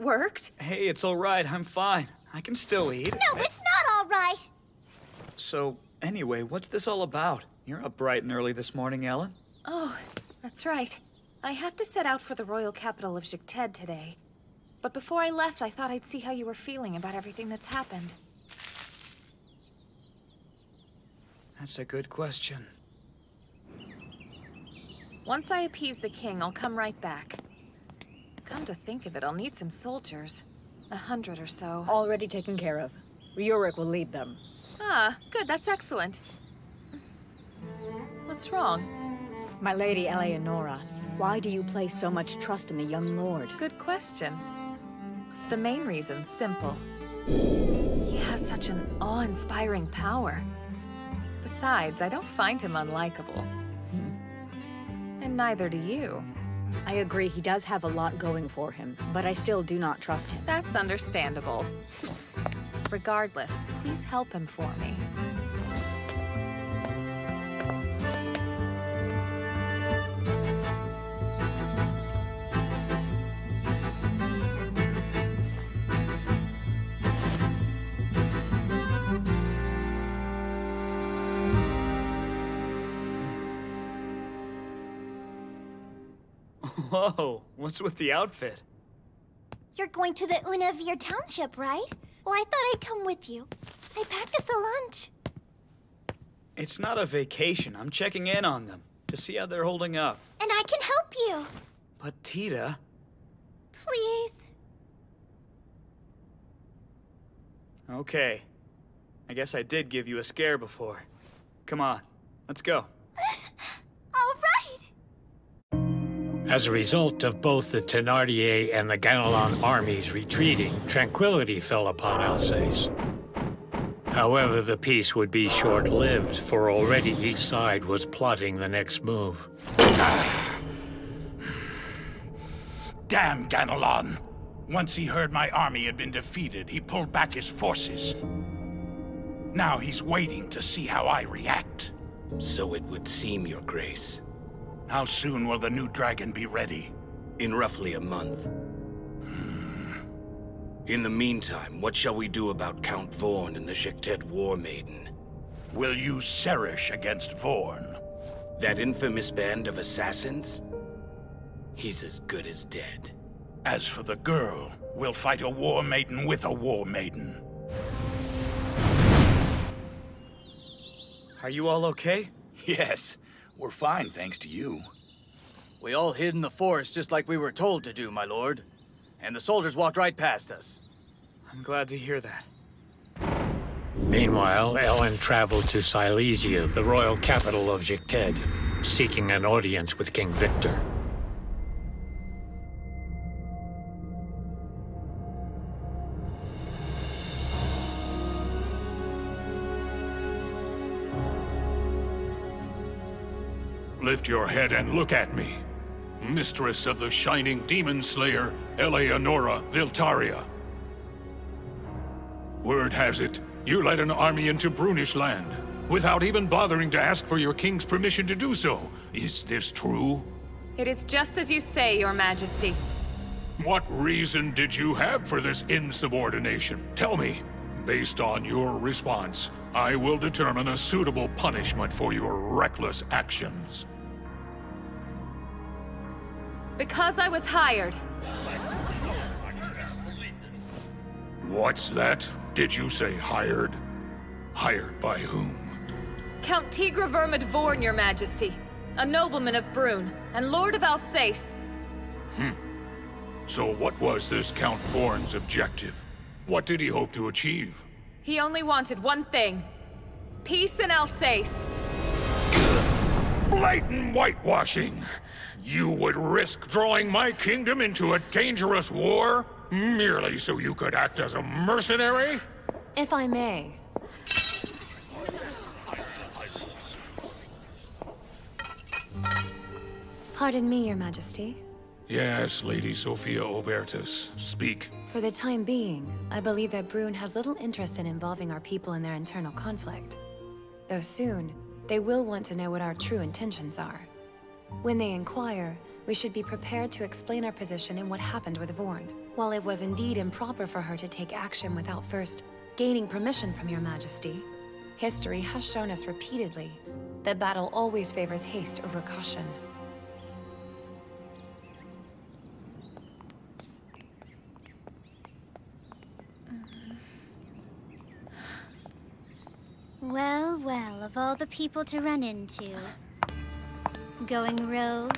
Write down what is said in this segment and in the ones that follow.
it worked. Hey, it's all right. I'm fine. I can still eat. No, it's not all right. So, anyway, what's this all about? You're up bright and early this morning, Ellen. Oh, that's right. I have to set out for the royal capital of Zhcted today. But before I left, I thought I'd see how you were feeling about everything that's happened. That's a good question. Once I appease the king, I'll come right back. Come to think of it, I'll need some soldiers. 100 or so. Already taken care of. Yurik will lead them. Ah, good, that's excellent. What's wrong? My lady Eleonora, why do you place so much trust in the young lord? Good question. The main reason's simple. He has such an awe-inspiring power. Besides, I don't find him unlikable. And neither do you. I agree he does have a lot going for him, but I still do not trust him. That's understandable. Regardless, please help him for me. Whoa, what's with the outfit? You're going to the Unavir township, right? Well, I thought I'd come with you. I packed us a lunch. It's not a vacation. I'm checking in on them to see how they're holding up. And I can help you. But Tita... Please. Okay. I guess I did give you a scare before. Come on, let's go. All right. As a result of both the Thénardier and the Ganelon armies retreating, tranquility fell upon Alsace. However, the peace would be short-lived, for already each side was plotting the next move. Damn Ganelon! Once he heard my army had been defeated, he pulled back his forces. Now he's waiting to see how I react. So it would seem, Your Grace. How soon will the new dragon be ready? In roughly a month. In the meantime, what shall we do about Count Vorn and the Zhcted War Maiden? We'll use Serish against Vorn. That infamous band of assassins? He's as good as dead. As for the girl, we'll fight a War Maiden with a War Maiden. Are you all okay? Yes, we're fine thanks to you. We all hid in the forest just like we were told to do, my lord. And the soldiers walked right past us. I'm glad to hear that. Meanwhile, Elen traveled to Silesia, the royal capital of Zhcted, seeking an audience with King Victor. Lift your head and look at me. Mistress of the Shining Demon Slayer, Eleonora Viltaria. Word has it, you led an army into Brunish land, without even bothering to ask for your king's permission to do so. Is this true? It is just as you say, Your Majesty. What reason did you have for this insubordination? Tell me. Based on your response, I will determine a suitable punishment for your reckless actions. Because I was hired. What's that? Did you say hired? Hired by whom? Count Tigre Vorn, Your Majesty. A nobleman of Brune, and Lord of Alsace. So what was this Count Vorn's objective? What did he hope to achieve? He only wanted one thing. Peace in Alsace. Blatant whitewashing! You would risk drawing my kingdom into a dangerous war, merely so you could act as a mercenary? If I may. Pardon me, Your Majesty. Yes, Lady Sophia Obertus. Speak. For the time being, I believe that Brune has little interest in involving our people in their internal conflict. Though soon, they will want to know what our true intentions are. When they inquire, We should be prepared to explain our position and what happened with Vorn. While it was indeed improper for her to take action without first gaining permission from your majesty, history has shown us repeatedly that battle always favors haste over caution. Well, well, of all the people to run into. Going rogue?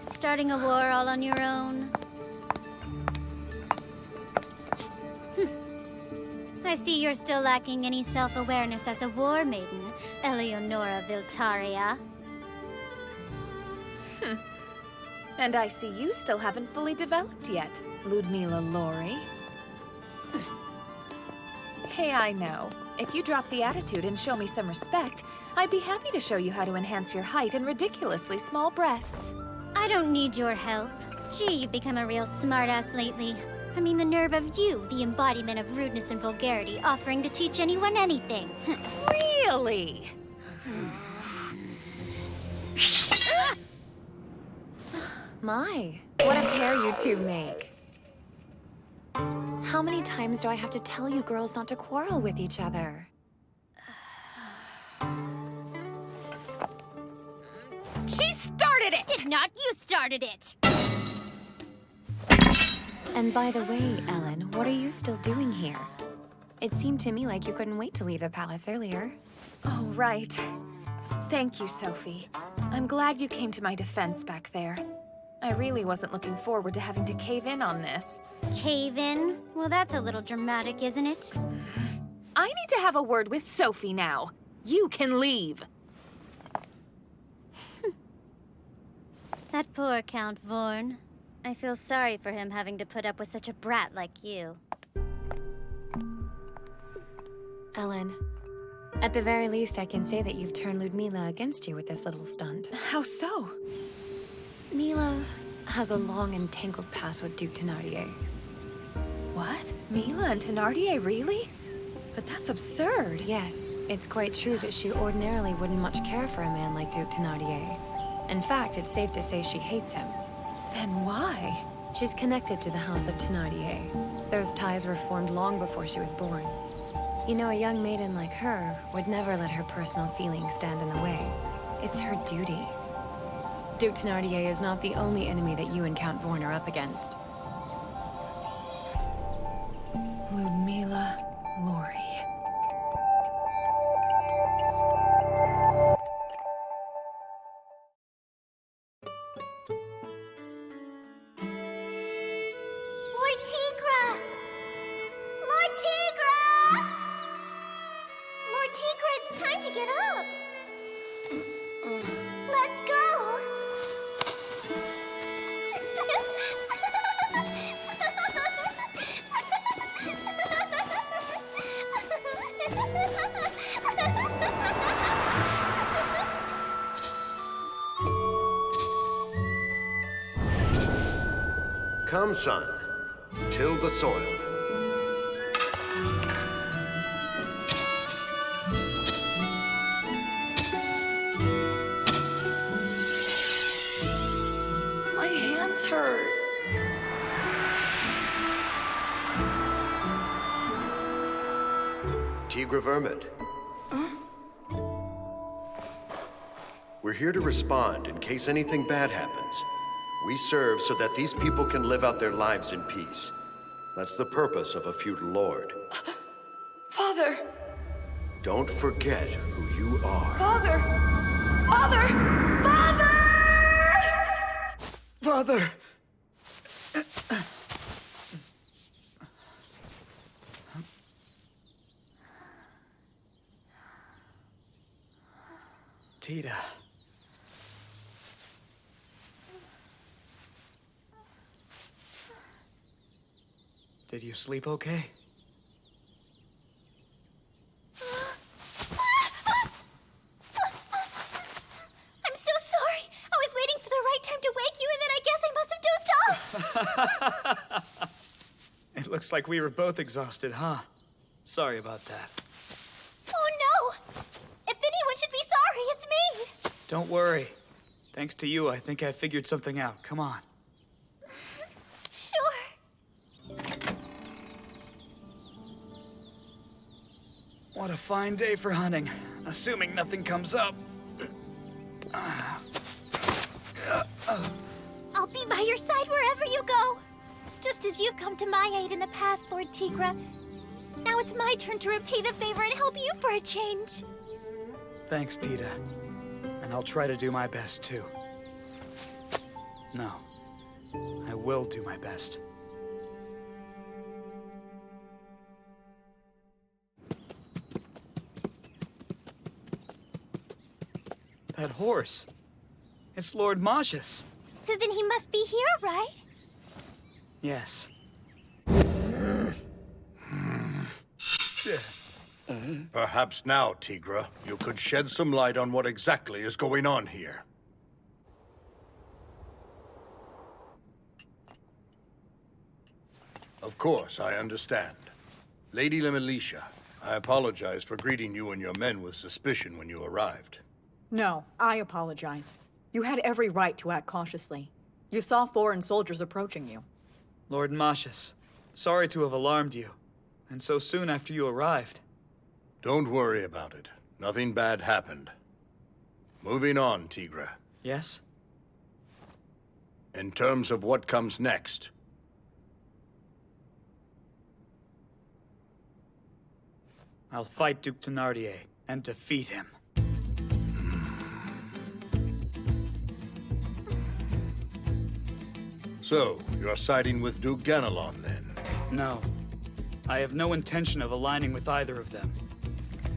Starting a war all on your own? I see you're still lacking any self-awareness as a war maiden, Eleonora Viltaria. And I see you still haven't fully developed yet, Ludmila Lori. Hey, I know. If you drop the attitude and show me some respect, I'd be happy to show you how to enhance your height and ridiculously small breasts. I don't need your help. Gee, you've become a real smartass lately. I mean, the nerve of you, the embodiment of rudeness and vulgarity, offering to teach anyone anything. Really? My, what a pair you two make. How many times do I have to tell you girls not to quarrel with each other? She started it! Did not you started it! And by the way, Ellen, what are you still doing here? It seemed to me like you couldn't wait to leave the palace earlier. Oh, right. Thank you, Sophie. I'm glad you came to my defense back there. I really wasn't looking forward to having to cave in on this. Cave in? Well, that's a little dramatic, isn't it? I need to have a word with Sophie now. You can leave. That poor Count Vorn. I feel sorry for him having to put up with such a brat like you. Ellen, at the very least, I can say that you've turned Ludmila against you with this little stunt. How so? Mila has a long and tangled past with Duke Thénardier. What? Mila and Thénardier, really? But that's absurd. Yes, it's quite true that she ordinarily wouldn't much care for a man like Duke Thénardier. In fact, it's safe to say she hates him. Then why? She's connected to the House of Thénardier. Those ties were formed long before she was born. You know, a young maiden like her would never let her personal feelings stand in the way. It's her duty. Duke Thénardier is not the only enemy that you and Count Vorn are up against. Ludmila Lori. Lord Tigre! Lord Tigre! Lord Tigre, it's time to get up! Let's go! Come, son. Till the soil. My hands hurt. Tigre Vermid. We're here to respond in case anything bad happens. We serve so that these people can live out their lives in peace. That's the purpose of a feudal lord. Father! Don't forget who you are. Father! Father! Father! Father! Tita. Did you sleep okay? I'm so sorry. I was waiting for the right time to wake you, and then I guess I must have dozed off. It looks like we were both exhausted, huh? Sorry about that. Oh no! If anyone should be sorry, it's me. Don't worry. Thanks to you, I think I figured something out. Come on. Sure. What a fine day for hunting. Assuming nothing comes up. I'll be by your side wherever you go. Just as you've come to my aid in the past, Lord Tigre. Now it's my turn to repay the favor and help you for a change. Thanks, Tita. And I'll try to do my best, too. No. I will do my best. That horse. It's Lord Marshus. So then he must be here, right? Yes. Perhaps now, Tigre, you could shed some light on what exactly is going on here. Of course, I understand. Lady Lemelicia, I apologize for greeting you and your men with suspicion when you arrived. No, I apologize. You had every right to act cautiously. You saw foreign soldiers approaching you. Lord Marshus, sorry to have alarmed you. And so soon after you arrived. Don't worry about it. Nothing bad happened. Moving on, Tigre. Yes? In terms of what comes next. I'll fight Duke Thénardier and defeat him. So, you're siding with Duke Ganelon, then? No. I have no intention of aligning with either of them.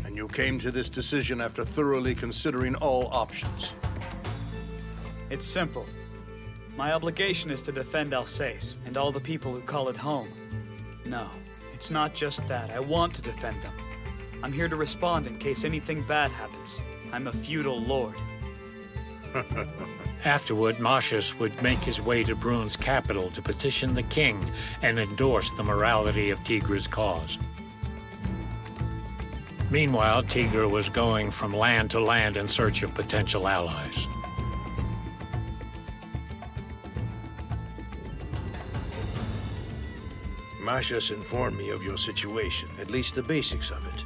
And you came to this decision after thoroughly considering all options? It's simple. My obligation is to defend Alsace and all the people who call it home. No, it's not just that. I want to defend them. I'm here to respond in case anything bad happens. I'm a feudal lord. Afterward, Marshus would make his way to Brune's capital to petition the king and endorse the morality of Tigre's cause. Meanwhile, Tigre was going from land to land in search of potential allies. Marshus informed me of your situation, at least the basics of it.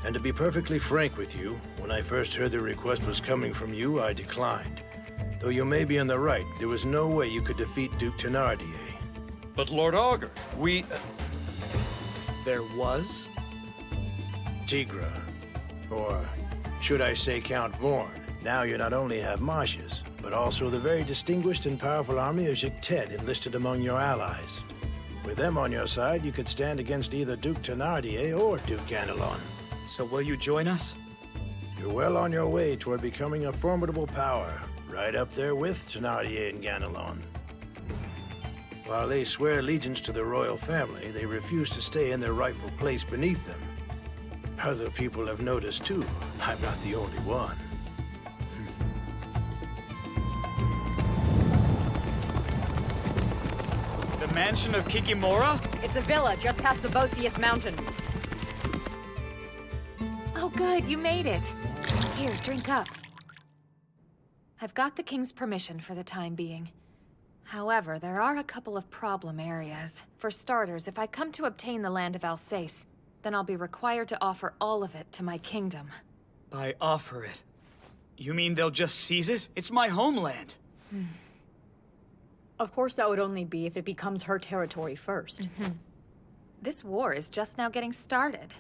And to be perfectly frank with you, when I first heard the request was coming from you, I declined. Though you may be in the right, there was no way you could defeat Duke Thénardier. But Lord Augur, we... There was? Tigre. Or should I say Count Vorn. Now you not only have Marshus, but also the very distinguished and powerful army of Zhcted enlisted among your allies. With them on your side, you could stand against either Duke Thénardier or Duke Ganelon. So will you join us? You're well on your way toward becoming a formidable power, right up there with Thénardier and Ganelon. While they swear allegiance to the royal family, they refuse to stay in their rightful place beneath them. Other people have noticed too. I'm not the only one. The mansion of Kikimora? It's a villa just past the Vosius Mountains. Oh, good, you made it. Here, drink up. I've got the king's permission for the time being. However, there are a couple of problem areas. For starters, if I come to obtain the land of Alsace, then I'll be required to offer all of it to my kingdom. By offer it? You mean they'll just seize it? It's my homeland. Of course, that would only be if it becomes her territory first. This war is just now getting started.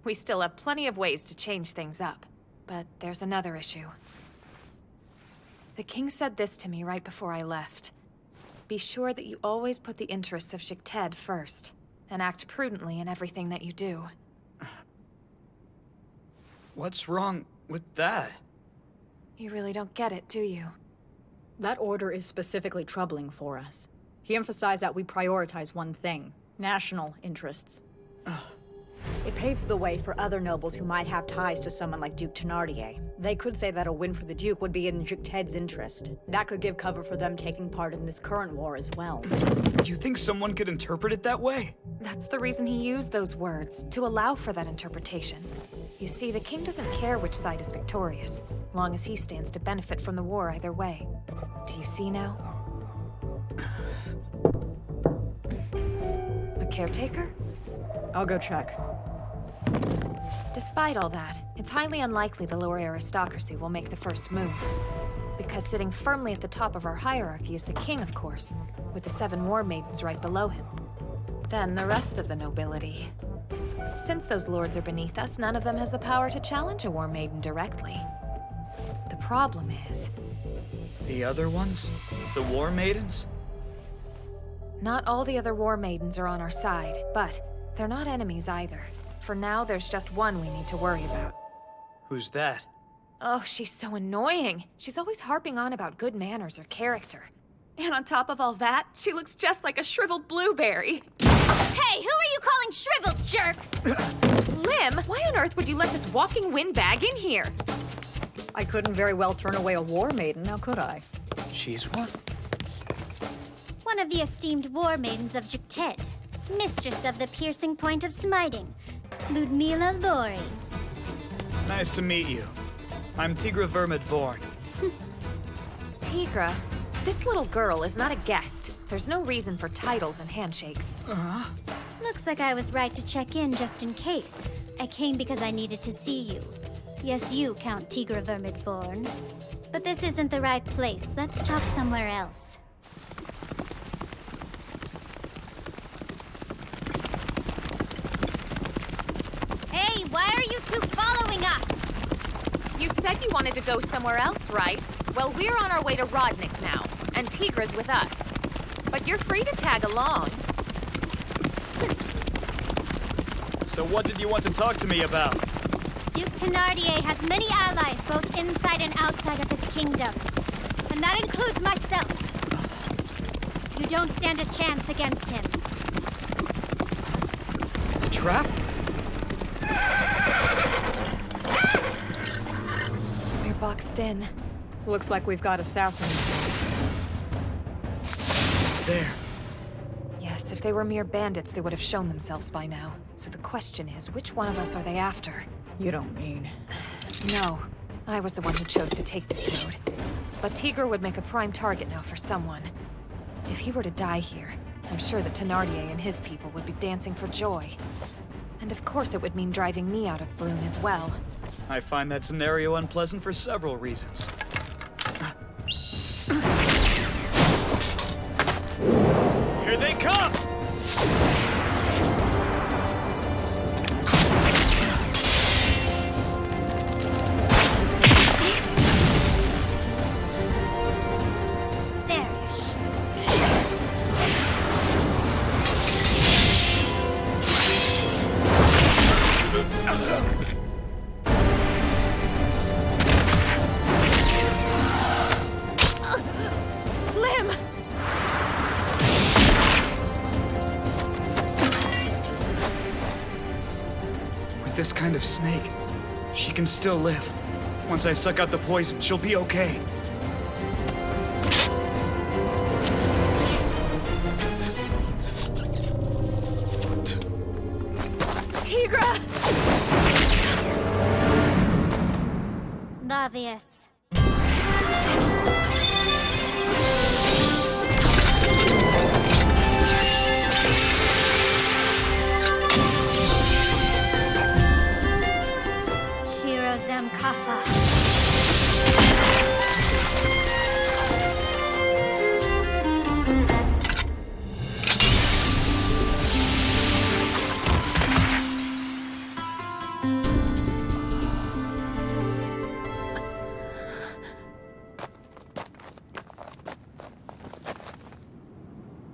We still have plenty of ways to change things up. But there's another issue. The king said this to me right before I left. Be sure that you always put the interests of Zhcted first, and act prudently in everything that you do. What's wrong with that? You really don't get it, do you? That order is specifically troubling for us. He emphasized that we prioritize one thing: national interests. It paves the way for other nobles who might have ties to someone like Duke Thénardier. They could say that a win for the Duke would be in Zhcted's interest. That could give cover for them taking part in this current war as well. Do you think someone could interpret it that way? That's the reason he used those words, to allow for that interpretation. You see, the king doesn't care which side is victorious. long as he stands to benefit from the war either way. Do you see now? A caretaker? I'll go check. Despite all that, it's highly unlikely the lower aristocracy will make the first move. Because sitting firmly at the top of our hierarchy is the king, of course, with the 7 war maidens right below him. Then the rest of the nobility. Since those lords are beneath us, none of them has the power to challenge a war maiden directly. The problem is... The other ones? The war maidens? Not all the other war maidens are on our side, but they're not enemies either. For now, there's just one we need to worry about. Who's that? Oh, she's so annoying. She's always harping on about good manners or character. And on top of all that, she looks just like a shriveled blueberry. Hey, who are you calling shriveled, jerk? Lim, why on earth would you let this walking windbag in here? I couldn't very well turn away a war maiden, now could I? She's one? One of the esteemed war maidens of Zhcted, mistress of the piercing point of smiting, Ludmila Lori. Nice to meet you. I'm Tigre Vermidvorn. Tigre, this little girl is not a guest. There's no reason for titles and handshakes. Looks like I was right to check in just in case. I came because I needed to see you. Yes, you, Count Tigre Vermidvorn. But this isn't the right place. Let's talk somewhere else. Hey, why are you two following us? You said you wanted to go somewhere else, right? Well, we're on our way to Rodnik now, and Tigre's with us. But you're free to tag along. So what did you want to talk to me about? Duke Thénardier has many allies both inside and outside of his kingdom. And that includes myself. You don't stand a chance against him. A trap? We're boxed in. Looks like we've got assassins. There. Yes, if they were mere bandits, they would have shown themselves by now. So the question is, which one of us are they after? You don't mean... No. I was the one who chose to take this road. But Tigre would make a prime target now for someone. If he were to die here, I'm sure that Thénardier and his people would be dancing for joy. And of course it would mean driving me out of Brune as well. I find that scenario unpleasant for several reasons. Here they come! Serious. Lim! With this kind of snake, she can still live. Once I suck out the poison, she'll be okay. Tigre! Obvious. Shirozem Kafa.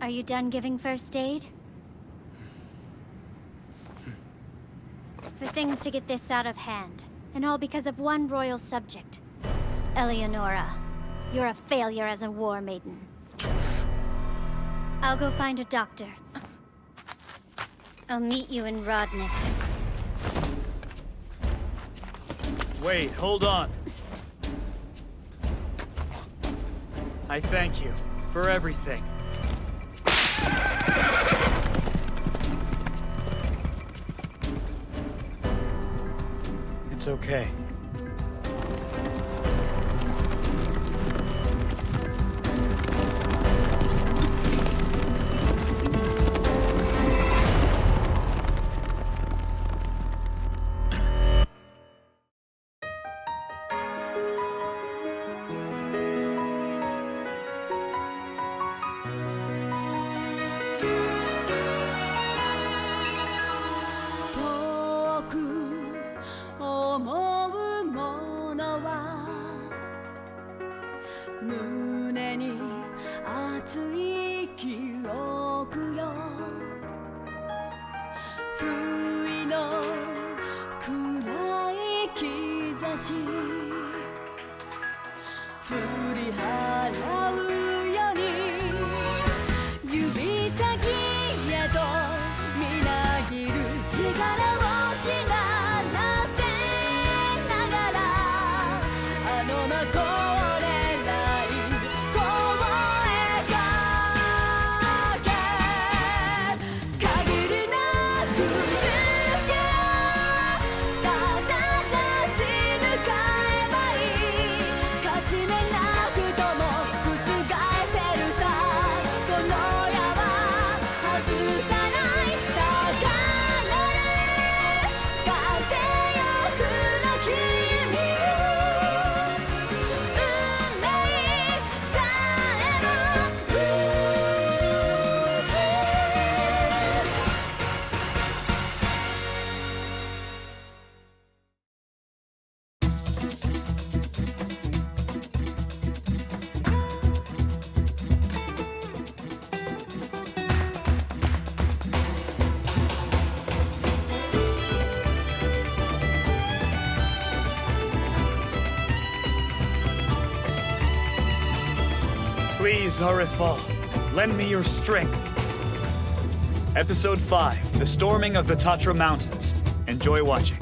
Are you done giving first aid? For things to get this out of hand, and all because of one royal subject. Eleonora, you're a failure as a war maiden. I'll go find a doctor. I'll meet you in Rodnik. Wait, hold on. I thank you for everything. It's okay. 胸に熱い記憶よ不意の暗い兆し振り払うように指先へとみなぎる力をしならせながらあのまとれない声かけ限りなく続けただ立ち向かえばいい勝ち目なくとも覆せるさこの矢は外さない高鳴る風よ船君運命さえPlease, Arifal, lend me your strength. Episode 5, The Storming of the Tatra Mountains. Enjoy watching.